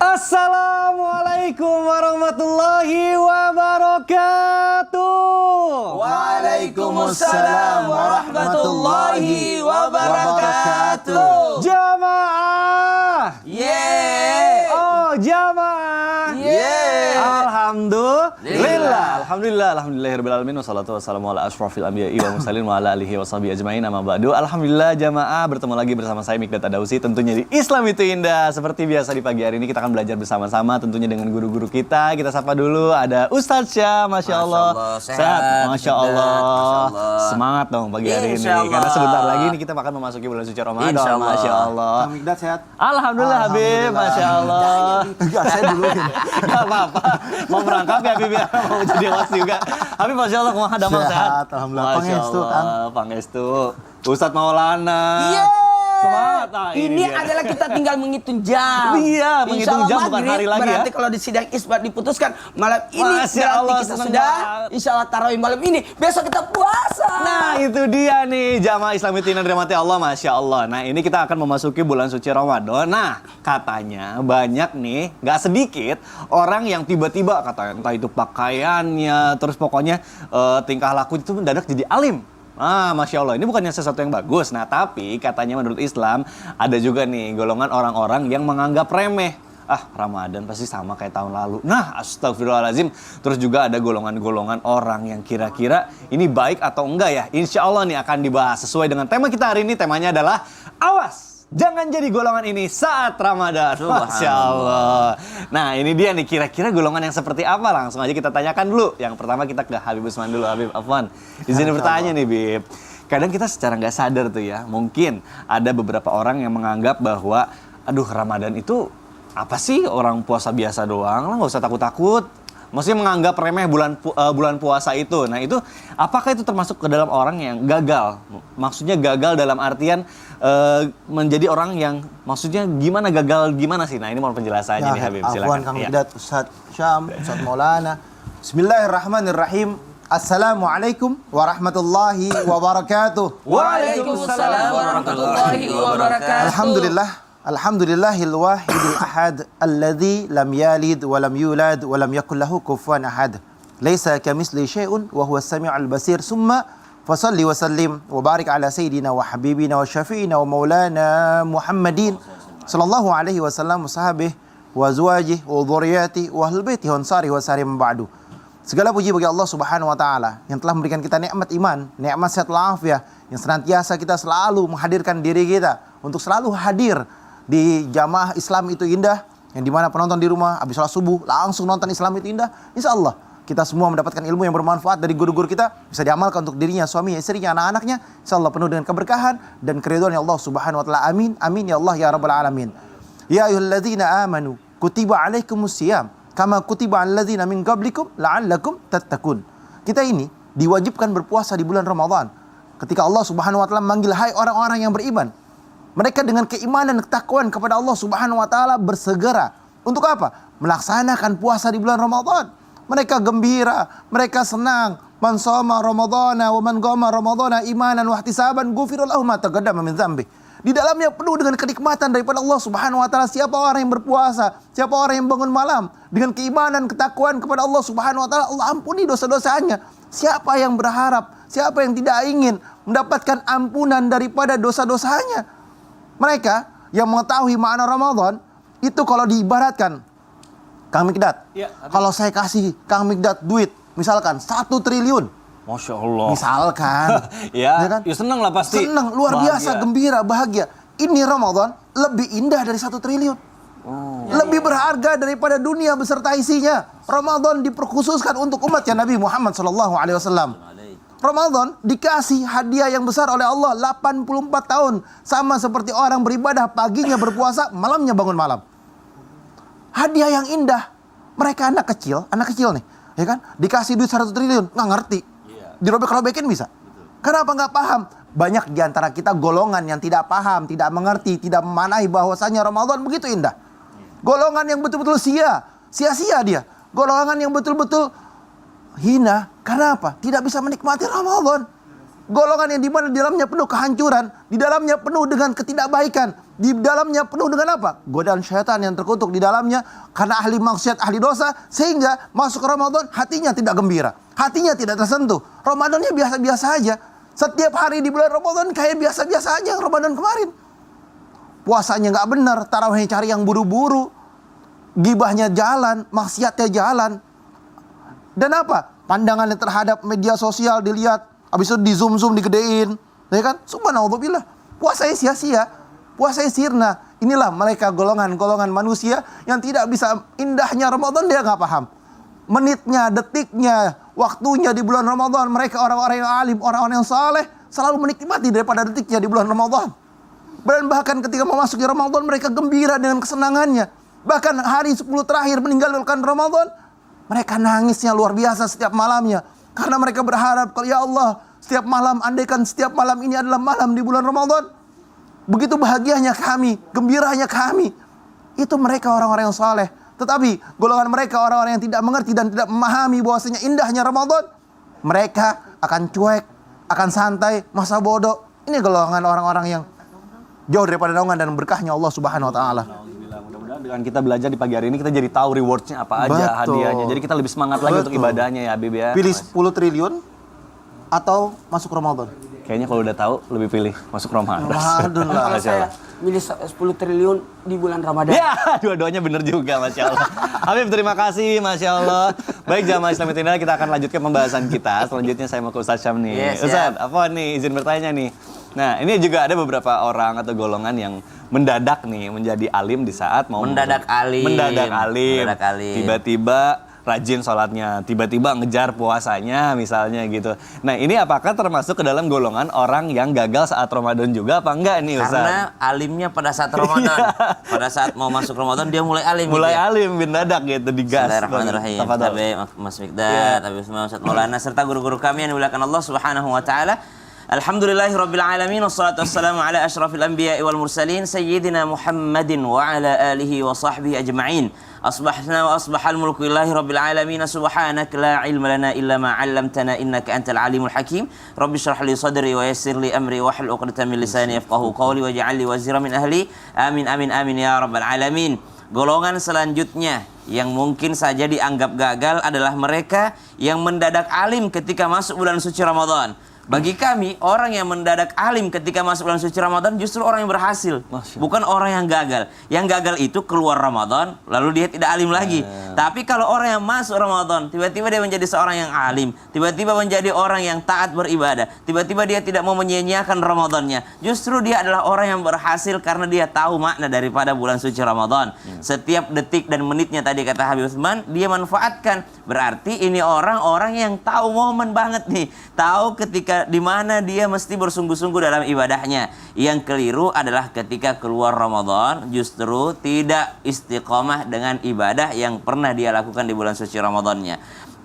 Assalamualaikum warahmatullahi wabarakatuh. Waalaikumsalam warahmatullahi wabarakatuh. Jamaah. Yeay. Oh, jamaah. Yeay. Alhamdulillahirabbil alamin wassalatu wassalamu ala asyrofil anbiya'i wal mursalin wa ala alihi washabihi ajmain amma ba'du. Alhamdulillah jamaah, bertemu lagi bersama saya Mikdad Adausi tentunya di Islam itu Indah. Seperti biasa di pagi hari ini kita akan belajar bersama-sama tentunya dengan guru-guru kita. Kita sapa dulu, ada Ustadz Syah, Masya Allah. Sehat, Masya Allah. Semangat dong pagi hari ini, karena sebentar lagi ini kita akan memasuki bulan suci Ramadan. Masya Allah. Kang Mikdad sehat? Alhamdulillah Habib, Masya Allah. Enggak, saya dulu. Gak apa-apa, mau merangkap ya Habib ya, mau jadi host juga. Habib Masya Allah, kumaha damang sehat? Alhamdulillah. Pangestu, Pangestu. Ustadz Maulana. Semangat. Nah, ini dia. adalah kita tinggal menghitung jam. Iya, menghitung jam bukan hari lagi ya. Berarti kalau di sidang isbat diputuskan malam ini, Masya berarti Allah, kita senang sudah banget. insya Allah tarawih malam ini. Besok kita puasa. Nah itu dia nih jamaah Islam itu yang dirahmati Allah, Masya Allah. Nah ini kita akan memasuki bulan suci Ramadan. Nah katanya banyak nih, gak sedikit orang yang tiba-tiba katanya entah itu pakaiannya, terus pokoknya tingkah laku itu mendadak jadi alim. Masya Allah, ini bukannya sesuatu yang bagus. Nah tapi katanya menurut Islam ada juga nih golongan orang-orang yang menganggap remeh. Ramadan pasti sama kayak tahun lalu. Nah, astagfirullahaladzim. Terus juga ada golongan-golongan orang yang kira-kira ini baik atau enggak ya. Insya Allah nih akan dibahas sesuai dengan tema kita hari ini. Temanya adalah awas, jangan jadi golongan ini saat Ramadan. Masya Allah. Nah ini dia nih, kira-kira golongan yang seperti apa? Langsung aja kita tanyakan dulu. Yang pertama kita ke Habib Usman dulu. Habib Afwan, izin bertanya nih Bib. Kadang kita secara nggak sadar tuh ya, mungkin ada beberapa orang yang menganggap bahwa aduh Ramadan itu apa sih, orang puasa biasa doang lah, nggak usah takut-takut. Maksudnya menganggap remeh bulan puasa itu. Nah itu, apakah itu termasuk ke dalam orang yang gagal? Maksudnya gagal dalam artian menjadi orang yang, maksudnya gimana gagal, gimana sih? Nah ini mohon penjelasannya nih Habib, silakan. Afwan Kang Mikdad, Ustadz Syam, Ustadz Maulana. Bismillahirrahmanirrahim. Assalamualaikum warahmatullahi wabarakatuh. Waalaikumsalam warahmatullahi wabarakatuh. Alhamdulillahil wahidil ahad alladzi lam yalid wa lam yulad wa lam yakul lahu kufuwan ahad. Laisa kamitsli syai'un wa huwas samiul basir. Summa fasalli wa sallim wa barik ala sayyidina wa habibina wa syafi'ina wa maulana Muhammadin sallallahu alaihi wasallam wa sahbihi wa azwajihi wa dzurriyyatihi wa ahlul baiti wa ansarihi wa sarim ba'du. Segala puji bagi Allah Subhanahu wa taala yang telah memberikan kita nikmat iman, nikmat sehat walafiat, yang senantiasa kita selalu menghadirkan diri kita untuk selalu hadir di jamaah Islam itu Indah, yang dimana penonton di rumah habis sholat subuh langsung nonton Islam itu Indah. Insya Allah kita semua mendapatkan ilmu yang bermanfaat dari guru-guru kita, bisa diamalkan untuk dirinya, suami, istrinya, anak-anaknya. Insya Allah penuh dengan keberkahan dan keridhaan Allah Subhanahu wa taala. Amin, amin ya Allah ya rabbal alamin. Ya ayyuhalladzina amanu kutiba alaikumus syiyam kama kutiba alal ladzina min qablikum la'allakum tattaqun. Kita ini diwajibkan berpuasa di bulan Ramadan. Ketika Allah Subhanahu wa taala memanggil hai orang-orang yang beriman, mereka dengan keimanan dan ketakwaan kepada Allah Subhanahu wa taala bersegera untuk apa? Melaksanakan puasa di bulan Ramadan. Mereka gembira, mereka senang. Man shoma ramadhana wa man qama ramadhana imanan wa ihtisaban ghufira lahu ma taqaddama min dzambi. Di dalamnya penuh dengan kenikmatan daripada Allah Subhanahu wa taala. Siapa orang yang berpuasa, siapa orang yang bangun malam dengan keimanan, ketakwaan kepada Allah Subhanahu wa taala, Allah ampuni dosa-dosanya. Siapa yang berharap, siapa yang tidak ingin mendapatkan ampunan daripada dosa-dosanya. Mereka yang mengetahui makna Ramadan itu kalau diibaratkan, Kang Mikdad, kalau saya kasih Kang Mikdad duit, misalkan 1 triliun. Masya Allah. Misalkan. ya kan? Ya seneng lah pasti. Seneng, luar biasa, gembira, bahagia. Ini Ramadan lebih indah dari 1 triliun. Lebih berharga daripada dunia beserta isinya. Ramadan diperkhususkan untuk umatnya Nabi Muhammad SAW. Ramadan dikasih hadiah yang besar oleh Allah, 84 tahun. Sama seperti orang beribadah, paginya berpuasa, malamnya bangun malam. Hadiah yang indah. Mereka anak kecil nih, ya kan? Dikasih duit 1 triliun, nggak ngerti. Dirobek-robekin bisa. Kenapa nggak paham? Banyak di antara kita golongan yang tidak paham, tidak mengerti, tidak memanai bahwasanya Ramadan begitu indah. Golongan yang betul-betul sia-sia dia. Golongan yang betul-betul hina. Karena apa? Tidak bisa menikmati Ramadan. golongan yang di mana di dalamnya penuh kehancuran, di dalamnya penuh dengan ketidakbaikan, di dalamnya penuh dengan apa? Godaan syaitan yang terkutuk di dalamnya karena ahli maksiat, ahli dosa, sehingga masuk Ramadan hatinya tidak gembira, hatinya tidak tersentuh. Ramadannya biasa-biasa aja. Setiap hari di bulan Ramadan kayak biasa-biasa aja Ramadan kemarin. Puasanya nggak benar, tarawihnya cari yang buru-buru, gibahnya jalan, maksiatnya jalan. Dan apa? Pandangannya terhadap media sosial dilihat, habis itu di zoom digedein, ya kan? Subhanallah, puasanya sia-sia, puasanya sirna. Inilah mereka golongan-golongan manusia yang tidak bisa indahnya Ramadan, dia nggak paham. Menitnya, detiknya, waktunya di bulan Ramadan, mereka orang-orang yang alim, orang-orang yang saleh selalu menikmati daripada detiknya di bulan Ramadan. Dan bahkan ketika memasuki Ramadan mereka gembira dengan kesenangannya. Bahkan hari 10 terakhir meninggalkan Ramadan, mereka nangisnya luar biasa setiap malamnya. Karena mereka berharap, kalau ya Allah, setiap malam, andaikan setiap malam ini adalah malam di bulan Ramadan, begitu bahagianya kami, gembiranya kami. Itu mereka orang-orang yang saleh. Tetapi golongan mereka orang-orang yang tidak mengerti dan tidak memahami bahwasanya indahnya Ramadan, mereka akan cuek, akan santai, masa bodoh. Ini golongan orang-orang yang jauh daripada naungan dan berkahnya Allah Subhanahu wa taala. Alhamdulillah, mudah-mudahan dengan kita belajar di pagi hari ini kita jadi tahu rewardnya apa aja, Betul. hadiahnya. Jadi kita lebih semangat lagi untuk ibadahnya ya Habib ya. Pilih 10 triliun atau masuk Ramadan? Kayaknya kalau udah tahu lebih pilih masuk Ramadan. Ramadan lah. Kalau Masya saya Allah. milih 10 triliun di bulan Ramadan. Ya, dua-duanya bener juga, Masya Allah. Habib, terima kasih, Masya Allah. Baik, jamaah Islam Tindak, kita akan lanjutkan pembahasan kita. Selanjutnya saya mau ke Ustadz Syam nih. Yes, Ustadz, apa nih? Izin bertanya nih. Nah, ini juga ada beberapa orang atau golongan yang mendadak nih menjadi alim di saat mau Mendadak alim. Mendadak alim. Mendadak alim. Tiba-tiba rajin sholatnya, tiba-tiba ngejar puasanya misalnya gitu. Nah, ini apakah termasuk ke dalam golongan orang yang gagal saat Ramadan juga apa enggak nih Ustaz? Karena alimnya pada saat Ramadan. Pada saat mau masuk Ramadan dia mulai alim. Mulai gitu ya. alim mendadak gitu digas. Bismillahirrahmanirrahim. Tafadhol. Habib Mas Mikdad, Habib Usman, Ustaz Maulana serta guru-guru kami yang dimuliakan Allah Subhanahu wa taala. Alhamdulillahirabbil alamin wassalatu wassalamu ala asyrafil anbiya'i wal mursalin sayyidina Muhammadin wa ala alihi wa sahbihi ajma'in. Asbahna wa asbahal mulku lillahi rabbil alamin subhanaka la ilma lana illa ma 'allamtana innaka antal alimul hakim. Rabbi shrah li sadri wa yassir li amri wa hlul 'uqdatam min lisani yafqahu qawli waj'al li wazira min ahli. Amin amin amin ya rabbal alamin. Golongan selanjutnya yang mungkin saja dianggap gagal adalah mereka yang mendadak alim ketika masuk bulan suci Ramadan. Bagi kami, orang yang mendadak alim ketika masuk bulan suci Ramadan justru orang yang berhasil. Bukan orang yang gagal. Yang gagal itu keluar Ramadan, lalu dia tidak alim lagi. Tapi kalau orang yang masuk Ramadan, tiba-tiba dia menjadi seorang yang alim. Tiba-tiba menjadi orang yang taat beribadah. Tiba-tiba dia tidak mau menyia-nyiakan Ramadannya. Justru dia adalah orang yang berhasil karena dia tahu makna daripada bulan suci Ramadan. Setiap detik dan menitnya tadi kata Habib Utsman, dia manfaatkan. Berarti ini orang-orang yang tahu momen banget nih. Tahu ketika di mana dia mesti bersungguh-sungguh dalam ibadahnya. Yang keliru adalah ketika keluar Ramadan justru tidak istiqomah dengan ibadah yang pernah dia lakukan di bulan suci Ramadannya.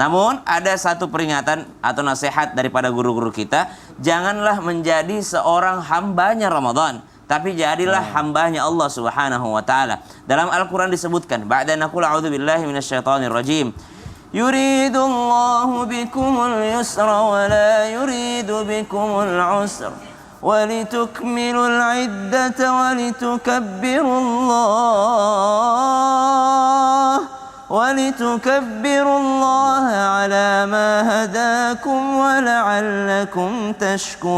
Namun ada satu peringatan atau nasihat daripada guru-guru kita, janganlah menjadi seorang hambanya Ramadan, tapi jadilah hambanya Allah Subhanahu wa taala. Dalam Al-Qur'an disebutkan, ba'da naqul a'udzu billahi minasyaitonir rajim. Yuridullahu bikumul yusra wa la yuridu bikumul usra walitukmilul iddata walitukabbirullaha ala ma hadakum wa la'allakum tashkurun.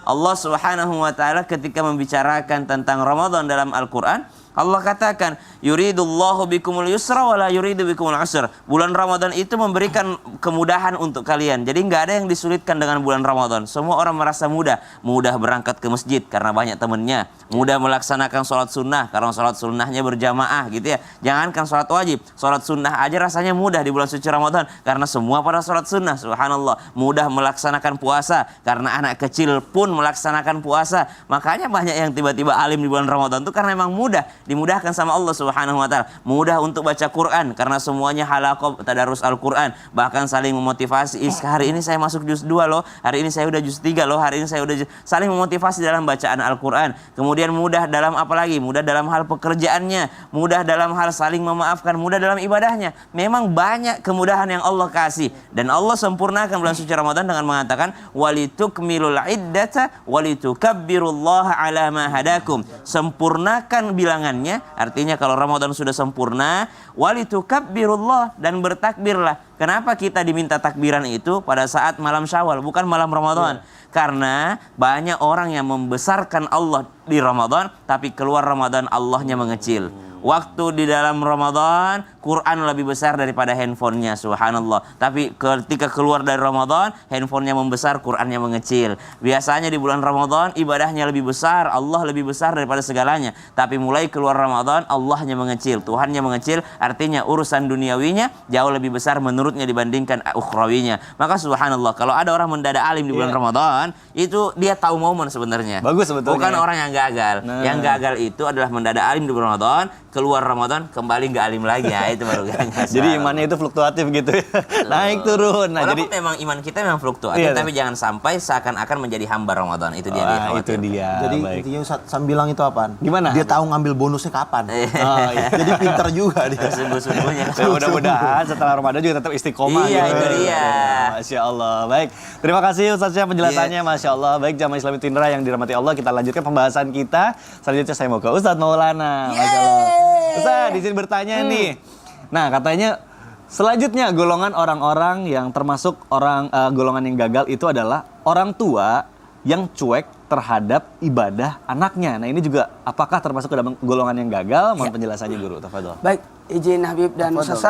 Allah Subhanahu wa taala ketika membicarakan tentang Ramadan dalam Al-Qur'an, Allah katakan, yuridullahu bikumul yusra wa la yuridu bikumul usra. Bulan Ramadan itu memberikan kemudahan untuk kalian. Jadi nggak ada yang disulitkan dengan bulan Ramadan. Semua orang merasa mudah. Mudah berangkat ke masjid karena banyak temannya. Mudah melaksanakan sholat sunnah karena sholat sunnahnya berjamaah gitu ya. Jangankan sholat wajib, sholat sunnah aja rasanya mudah di bulan suci Ramadan karena semua pada sholat sunnah. Subhanallah. Mudah melaksanakan puasa karena anak kecil pun melaksanakan puasa. Makanya banyak yang tiba-tiba alim di bulan Ramadan itu karena memang mudah. dimudahkan sama Allah Subhanahu wa taala. Mudah untuk baca Quran karena semuanya halaqah tadarus Al-Qur'an, bahkan saling memotivasi. Hari ini saya masuk juz 2 loh, hari ini saya udah juz 3 loh, hari ini saya udah saling memotivasi dalam bacaan Al-Qur'an. Kemudian mudah dalam apa lagi? Mudah dalam hal pekerjaannya, mudah dalam hal saling memaafkan, mudah dalam ibadahnya. Memang banyak kemudahan yang Allah kasih, dan Allah sempurnakan bulan suci Ramadan dengan mengatakan walitukmilul iddata walitukabbirullaha ala ma hadakum. Sempurnakan bilangannya, artinya kalau Ramadan sudah sempurna, walitukabbirullah, dan bertakbirlah. Kenapa kita diminta takbiran itu pada saat malam Syawal, bukan malam Ramadan? Karena banyak orang yang membesarkan Allah di Ramadan, tapi keluar Ramadan Allahnya mengecil. Waktu di dalam Ramadan, Quran lebih besar daripada handphonenya, subhanallah. Tapi ketika keluar dari Ramadan, handphonenya membesar, Qurannya mengecil. Biasanya di bulan Ramadan, ibadahnya lebih besar, Allah lebih besar daripada segalanya. Tapi mulai keluar Ramadan, Allahnya mengecil, Tuhannya mengecil. Artinya urusan duniawinya jauh lebih besar menurutnya dibandingkan ukhrawinya. Maka subhanallah, kalau ada orang mendadak alim di bulan Ramadan, itu dia tahu momen sebenarnya. Bagus sebetulnya. Bukan orang yang gagal. Nah. Yang gagal itu adalah mendadak alim di bulan Ramadan, keluar Ramadan kembali nggak alim lagi, ya itu baru gagal. Jadi imannya itu fluktuatif gitu ya. Naik turun. Nah, Walaupun jadi memang iman kita memang fluktuatif, Iya, tapi jangan sampai seakan-akan menjadi hamba Ramadan. Itu dia Wah, itu khawatir. dia. Jadi Baik. intinya Ustaz, Sambilang itu apaan? Gimana? Dia tahu ngambil bonusnya kapan. Oh, iya. Jadi pinter juga dia. Sungguh-sungguhnya. Ya, mudah-mudahan setelah Ramadan juga tetap istiqomah. Iya, gitu. itu dia. Masya Allah. Baik, terima kasih Ustaznya penjelasannya. Masya Allah. Baik, Jamaah Islami Tindra yang dirahmati Allah, kita lanjutkan pembahasan kita. Selanjutnya saya mau ke Ustadz Maulana. Masya Allah. Ustadz, di sini bertanya nih. Nah, katanya selanjutnya golongan orang-orang yang termasuk golongan yang gagal itu adalah orang tua yang cuek terhadap ibadah anaknya. Nah, ini juga apakah termasuk ke dalam golongan yang gagal? Mohon penjelasannya Guru. Tafadhol. Baik, izin Habib dan Ustaz.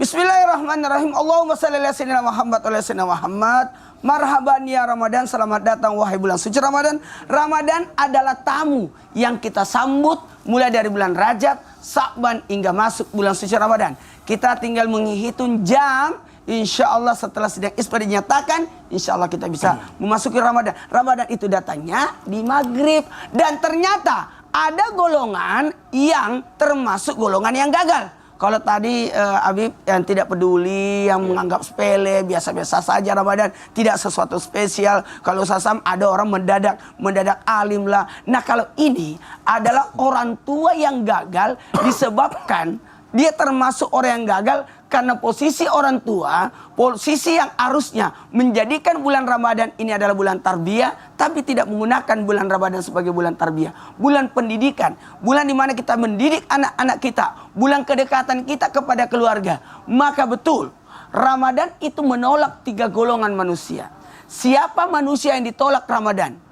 Bismillahirrahmanirrahim. Allahumma shalli ala sayyidina Muhammad wa ala sayyidina Muhammad. Marhaban ya Ramadan, selamat datang wahai bulan suci Ramadan. Ramadan adalah tamu yang kita sambut mulai dari bulan Rajab, Sa'ban hingga masuk bulan suci Ramadan. Kita tinggal menghitung jam. Insya Allah setelah sidang isbat dinyatakan, insya Allah kita bisa memasuki Ramadan. Ramadan itu datangnya di maghrib. Dan ternyata ada golongan yang termasuk golongan yang gagal. Kalau tadi Habib yang tidak peduli, yang menganggap sepele, biasa-biasa saja Ramadan, tidak sesuatu spesial. Kalau Sasam ada orang mendadak alim lah. Nah, kalau ini adalah orang tua yang gagal disebabkan dia termasuk orang yang gagal karena posisi orang tua, posisi yang harusnya menjadikan bulan Ramadan ini adalah bulan tarbiyah, tapi tidak menggunakan bulan Ramadan sebagai bulan tarbiyah, bulan pendidikan, bulan di mana kita mendidik anak-anak kita, bulan kedekatan kita kepada keluarga. Maka betul, Ramadan itu menolak 3 golongan manusia. Siapa manusia yang ditolak Ramadan?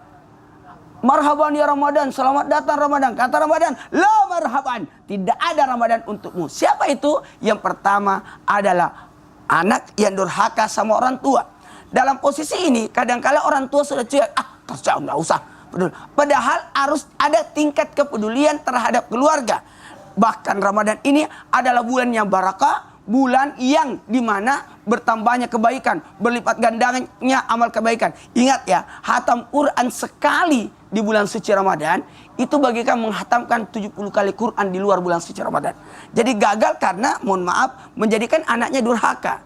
Marhaban ya Ramadan, selamat datang Ramadan. Kata Ramadan, la marhaban, tidak ada Ramadan untukmu. Siapa itu? Yang pertama adalah anak yang durhaka sama orang tua. Dalam posisi ini, kadang-kala orang tua sudah cuek, terserah, nggak usah peduli. Padahal harus ada tingkat kepedulian terhadap keluarga. Bahkan Ramadan ini adalah bulan yang barakah, bulan yang dimana bertambahnya kebaikan, berlipat gandanya amal kebaikan. Ingat ya, hatam Quran sekali di bulan suci Ramadan itu bagikan menghatamkan 70 kali Quran di luar bulan suci Ramadan. Jadi gagal karena, mohon maaf, menjadikan anaknya durhaka.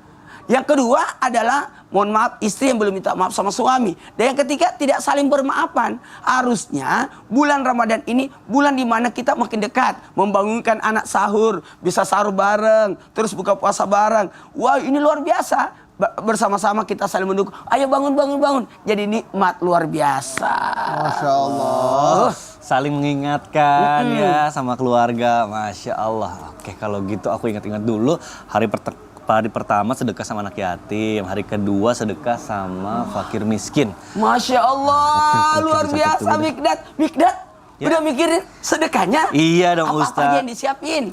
Yang kedua adalah, mohon maaf, istri yang belum minta maaf sama suami. Dan yang ketiga, tidak saling bermaafan. Harusnya bulan Ramadan ini bulan di mana kita makin dekat, membangunkan anak sahur, bisa sahur bareng, terus buka puasa bareng. Wah, ini luar biasa. Bersama-sama kita saling mendukung. Ayo bangun, bangun, bangun. Jadi nikmat luar biasa. Masya Allah. Saling mengingatkan ya sama keluarga. Masya Allah. Oke, kalau gitu aku ingat-ingat dulu hari pertama sedekah sama anak yatim, hari kedua sedekah sama fakir miskin. Masya Allah, Oke, luar dicatat biasa dulu deh. Mikdad. Ya. Udah mikirin sedekahnya? Iya dong, Apa Ustaz. aja yang disiapin?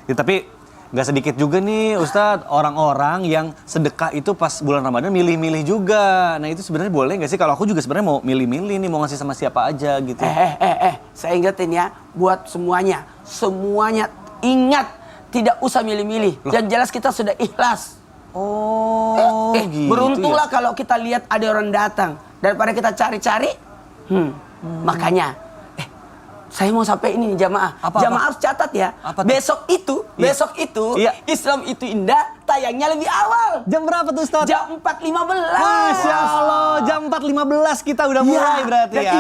Ya, tapi nggak sedikit juga nih Ustadz, orang-orang yang sedekah itu pas bulan Ramadan milih-milih juga. Nah itu sebenarnya boleh nggak sih? Kalau aku juga sebenarnya mau milih-milih nih, mau ngasih sama siapa aja gitu. Saya ingetin ya, buat semuanya ingat, tidak usah milih-milih. Yang jelas kita sudah ikhlas. Oh, gitu Beruntunglah ya? kalau kita lihat ada orang datang, daripada kita cari-cari. Makanya, Saya mau sampai ini nih jamaah. Apa? Jamaah harus catat ya. Apa tuh? Besok itu, Iya. Islam itu indah, tayangnya lebih awal. Jam berapa tuh Ustaz? Jam 4.15. Masya Allah, jam 4.15 kita udah mulai berarti dan ya.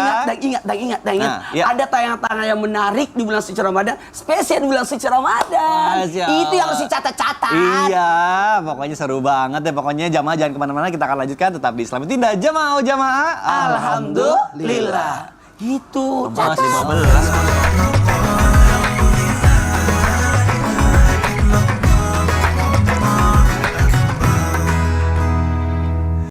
Dan ingat. Nah, ya. Ada tayangan-tayangan yang menarik di bulan suci Ramadan, spesial di bulan suci Ramadan. Masya Itu yang Allah. harus dicatat-catat. Iya, pokoknya seru banget ya. Pokoknya jamaah jangan kemana-mana, kita akan lanjutkan tetap di Islam itu indah. Jamaah. Alhamdulillah. Itu Mas catat. 15.